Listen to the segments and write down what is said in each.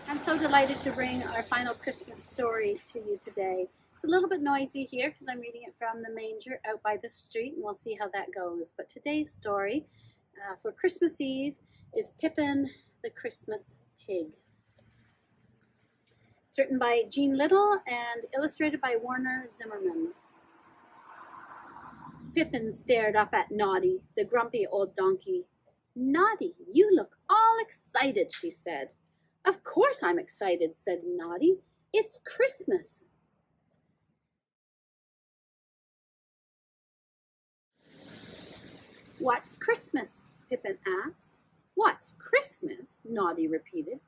I'm so delighted to bring our final Christmas story to you today. It's a little bit noisy here because I'm reading it from the manger out by the street, and we'll see how that goes. But today's story for Christmas Eve is Pippin the Christmas Pig. It's written by Jean Little and illustrated by Warner Zimmerman. Pippin stared up at Noddy, the grumpy old donkey. "Noddy, you look all excited," she said. "Of course I'm excited," said Noddy. "It's Christmas." "What's Christmas?" Pippin asked. "What's Christmas?" Noddy repeated.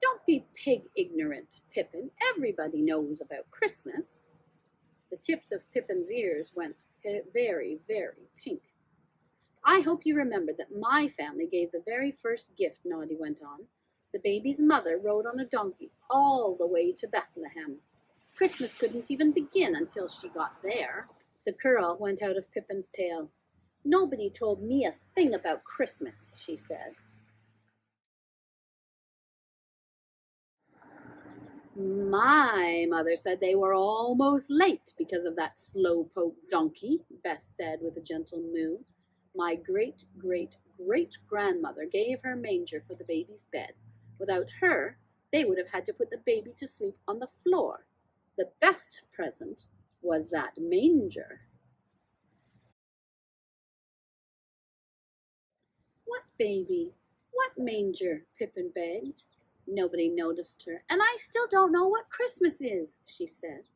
"Don't be pig ignorant, Pippin. Everybody knows about Christmas." The tips of Pippin's ears went very, very pink. "I hope you remember that my family gave the very first gift," Noddy went on. "The baby's mother rode on a donkey all the way to Bethlehem. Christmas couldn't even begin until she got there." The curl went out of Pippin's tail. "Nobody told me a thing about Christmas," she said. "My mother said they were almost late because of that slow-poke donkey," Bess said with a gentle moo. "My great-great-great-grandmother gave her manger for the baby's bed. Without her, they would have had to put the baby to sleep on the floor. The best present was that manger." "What baby? What manger?" Pippin begged. Nobody noticed her. "And I still don't know what Christmas is," she said.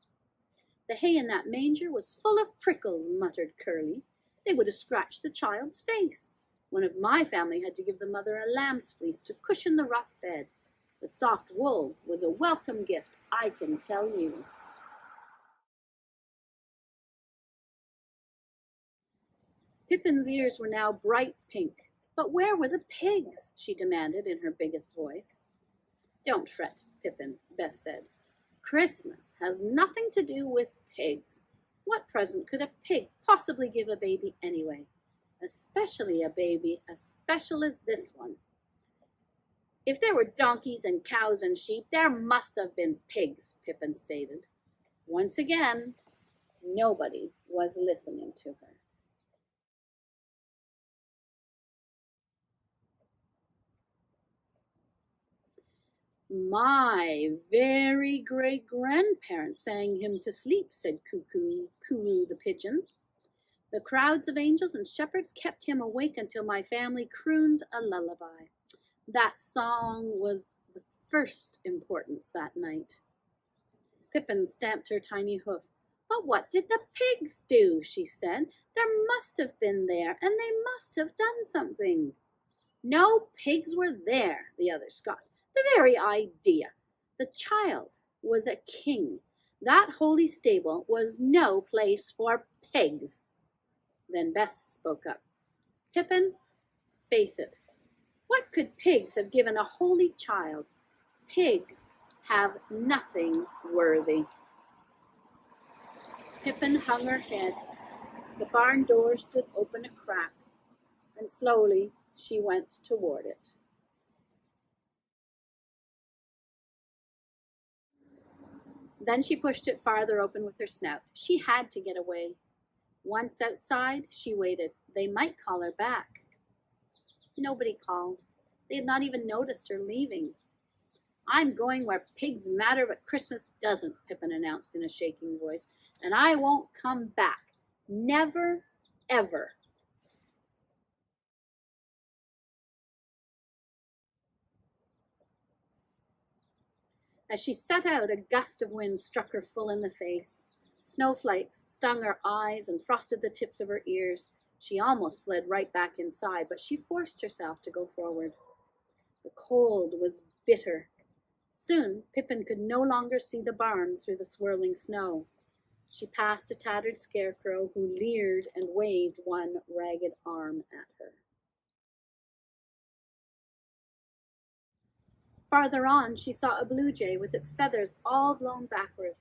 "The hay in that manger was full of prickles," muttered Curly. "They would have scratched the child's face. One of my family had to give the mother a lamb's fleece to cushion the rough bed. The soft wool was a welcome gift, I can tell you." Pippin's ears were now bright pink. "But where were the pigs?" she demanded in her biggest voice. "Don't fret, Pippin," Bess said. "Christmas has nothing to do with pigs. What present could a pig possibly give a baby anyway? Especially a baby as special as this one." "If there were donkeys and cows and sheep, there must have been pigs," Pippin stated. Once again, nobody was listening to her. "My very great-grandparents sang him to sleep," said Cuckoo, Coo the pigeon. "The crowds of angels and shepherds kept him awake until my family crooned a lullaby. That song was the first importance that night." Pippin stamped her tiny hoof. "But what did the pigs do?" she said. "There must have been there, and they must have done something." "No pigs were there," the other scoffed. "The very idea! The child was a king. That holy stable was no place for pigs." Then Bess spoke up. "Pippin, face it. What could pigs have given a holy child? Pigs have nothing worthy." Pippin hung her head. The barn door stood open a crack, and slowly she went toward it. Then she pushed it farther open with her snout. She had to get away. Once outside, she waited. They might call her back. Nobody called. They had not even noticed her leaving. "I'm going where pigs matter but Christmas doesn't," Pippin announced in a shaking voice, "and I won't come back. Never, ever." As she set out, a gust of wind struck her full in the face. Snowflakes stung her eyes and frosted the tips of her ears. She almost fled right back inside, but she forced herself to go forward. The cold was bitter. Soon Pippin could no longer see the barn through the swirling snow. She passed a tattered scarecrow who leered and waved one ragged arm at her. Farther on, she saw a blue jay with its feathers all blown backward.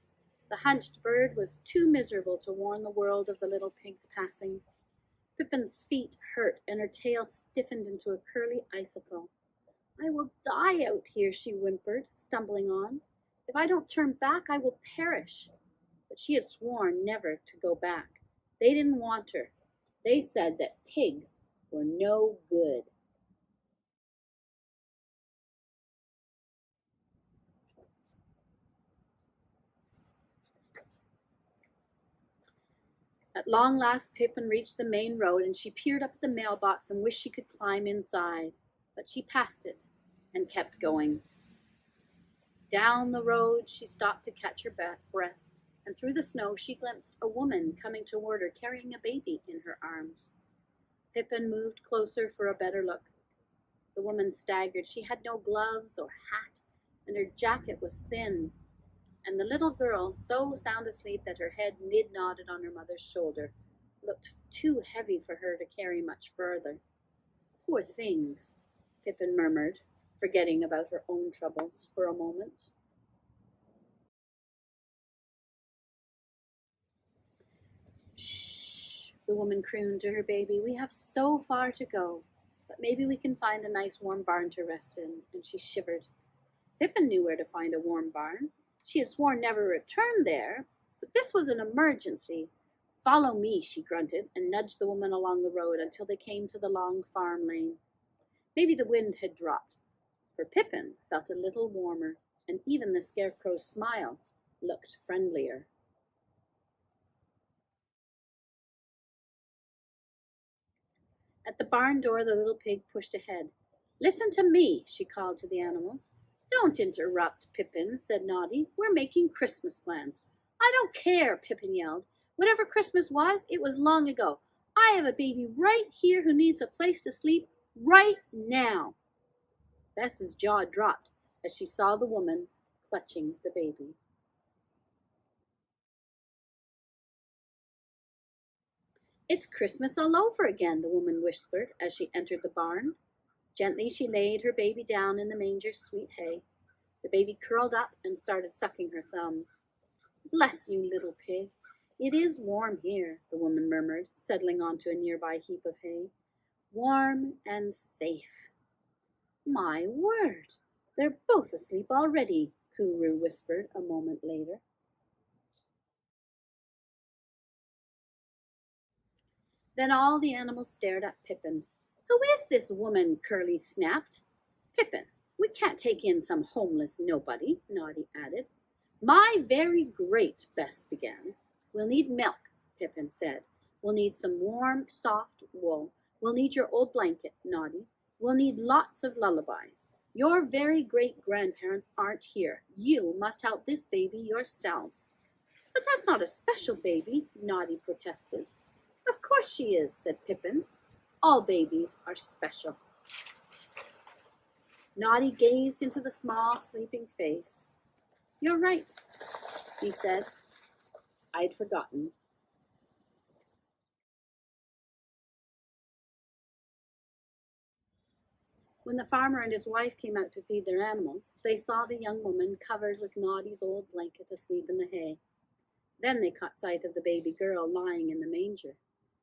The hunched bird was too miserable to warn the world of the little pig's passing. Pippin's feet hurt and her tail stiffened into a curly icicle. I will die out here, she whimpered, stumbling on. If I don't turn back, I will perish. But she had sworn never to go back. They didn't want her. They said that pigs were no good. At long last, Pippin reached the main road, and she peered up at the mailbox and wished she could climb inside. But she passed it and kept going. Down the road she stopped to catch her breath, and through the snow she glimpsed a woman coming toward her carrying a baby in her arms. Pippin moved closer for a better look. The woman staggered. She had no gloves or hat, and her jacket was thin. And the little girl, so sound asleep that her head mid-nodded on her mother's shoulder, looked too heavy for her to carry much further. Poor things, Pippin murmured, forgetting about her own troubles for a moment. Shh, the woman crooned to her baby. We have so far to go, but maybe we can find a nice warm barn to rest in. And she shivered. Pippin knew where to find a warm barn. She had sworn never to return there, but this was an emergency. Follow me, she grunted, and nudged the woman along the road until they came to the long farm lane. Maybe the wind had dropped, for Pippin felt a little warmer, and even the scarecrow's smile looked friendlier. At the barn door, the little pig pushed ahead. Listen to me, she called to the animals. Don't interrupt, Pippin, said Naughty. We're making Christmas plans. I don't care, Pippin yelled. Whatever Christmas was, it was long ago. I have a baby right here who needs a place to sleep right now. Bess's jaw dropped as she saw the woman clutching the baby. It's Christmas all over again, the woman whispered as she entered the barn. Gently she laid her baby down in the manger's sweet hay. The baby curled up and started sucking her thumb. Bless you, little pig. It is warm here, the woman murmured, settling onto a nearby heap of hay. Warm and safe. My word, they're both asleep already, Kuru whispered a moment later. Then all the animals stared at Pippin. Who is this woman? Curly snapped. Pippin, we can't take in some homeless nobody, Naughty added. My very great, Bess began. We'll need milk, Pippin said. We'll need some warm, soft wool. We'll need your old blanket, Naughty. We'll need lots of lullabies. Your very great grandparents aren't here. You must help this baby yourselves. But that's not a special baby, Naughty protested. Of course she is, said Pippin. All babies are special. Naughty gazed into the small, sleeping face. You're right, he said. I'd forgotten. When the farmer and his wife came out to feed their animals, they saw the young woman covered with Naughty's old blanket asleep in the hay. Then they caught sight of the baby girl lying in the manger.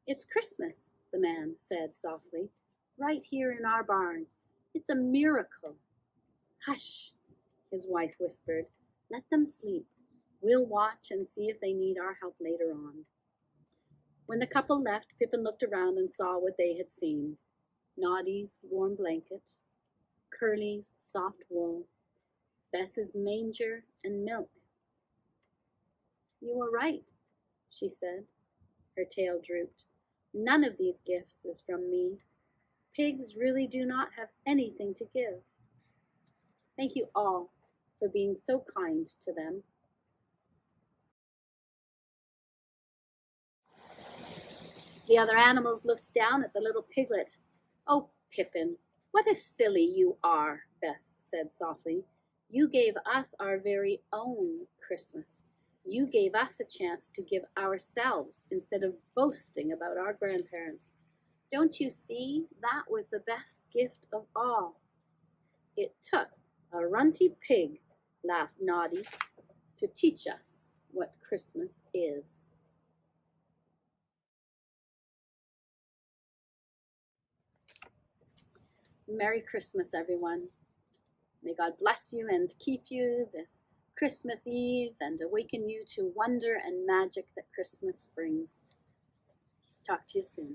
It's Christmas, the man said softly, right here in our barn. It's a miracle. Hush, his wife whispered. Let them sleep. We'll watch and see if they need our help later on. When the couple left, Pippin looked around and saw what they had seen. Naughty's warm blanket, Curly's soft wool, Bess's manger and milk. You were right, she said. Her tail drooped. None of these gifts is from me. Pigs really do not have anything to give. Thank you all for being so kind to them. The other animals looked down at the little piglet. Oh, Pippin, what a silly you are, Bess said softly. You gave us our very own Christmas. You gave us a chance to give ourselves instead of boasting about our grandparents. Don't you see? That was the best gift of all. It took a runty pig, laughed Naughty, to teach us what Christmas is. Merry Christmas, everyone. May God bless you and keep you this Christmas Eve and awaken you to wonder and magic that Christmas brings. Talk to you soon.